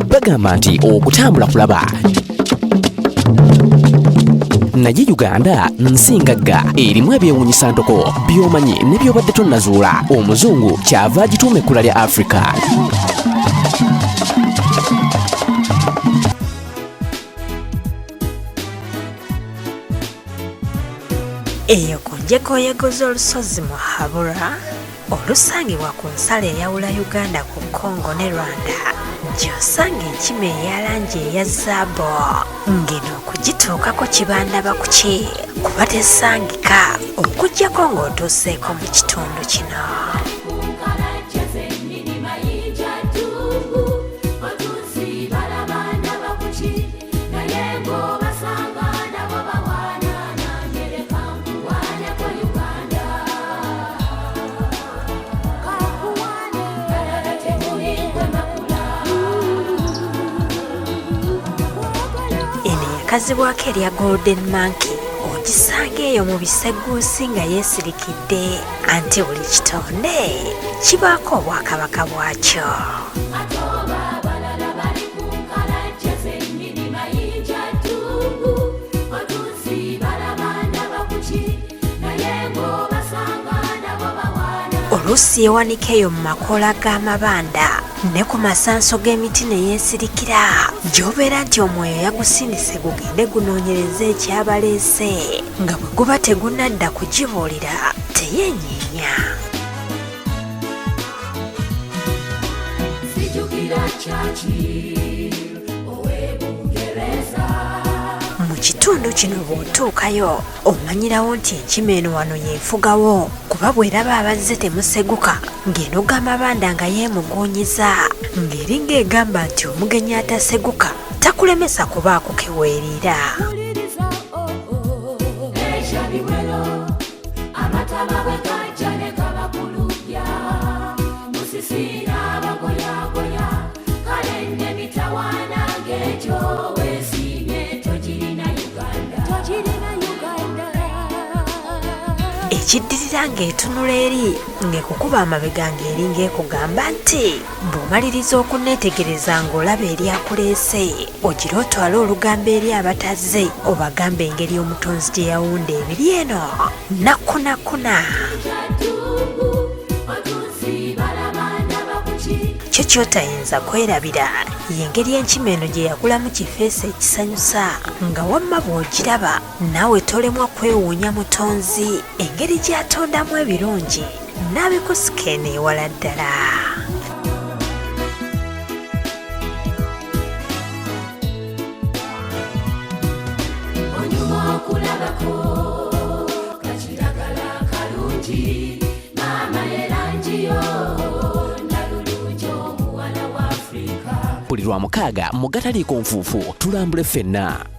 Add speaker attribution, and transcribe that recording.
Speaker 1: bagamba nti okutambula kulaba. Naye Uganda nsingagga erimu ebyewuunyisa ntoko by'omanyi ne by'obadde tonnazuula. Omuzungu kyava agituuma ekkula lya Africa.
Speaker 2: Eyo ku njegoyego z'olusozi mu Habura olusangibwa ku nsalo eyawula Uganda ku Congo ne Rwanda gy'osanga enkima eya langi eya zaabo ng'eno okugituukako kibandaba ku ki kuba tesangika okuggyako ng'otuuseeko mu kitundu kino. Kazibwako erya Golden Monkey ogisanga eyo mu biseguusi nga yeesirikidde anti buli kitonde kibaako obwakabaka bwakyo. Oluusi yeewanika eyo mu makoola g'amabanda ne ku masanso g'emiti ne yeesirikira gy'obeera nti omwoyo yagusindise gugende gunoonyereza ekyabaleese nga bwe guba tegunnadda kugibuulira teyeenyeenya. Mu kitundu kino bw'otuukayo omanyirawo nti enkima eno wano yeefugawo kuba bw'eraba abazze temuseguka ng'enoga amabanda nga yeemuguunyiza ng'eringa egamba nti omugenyi ataseguka takulemesa kuba akukeweerera. Ekiddirira ng'etunula eri ng'ekukuba amabega ng'eringa ekugamba nti bw'omaliriza okuneetegereza ng'olaba eri akuleese ogira otwale olugambo eri abatazze obagamba engeri omutonzi gye yawunda ebiri eno nakkunakuna. Kyo ky'otayinza kwerabira y'engeri enkima eno gye yakulamu kifeesi ekisanyusa nga wamma bw'ogiraba naawe tolemwa kwewuunya mutonzi engeri gy'atondamu ebirungi n'abikusika eno ewala ddala.
Speaker 1: Buli lwa mukaaga mu gataliiko nfuufu tulambule ffenna.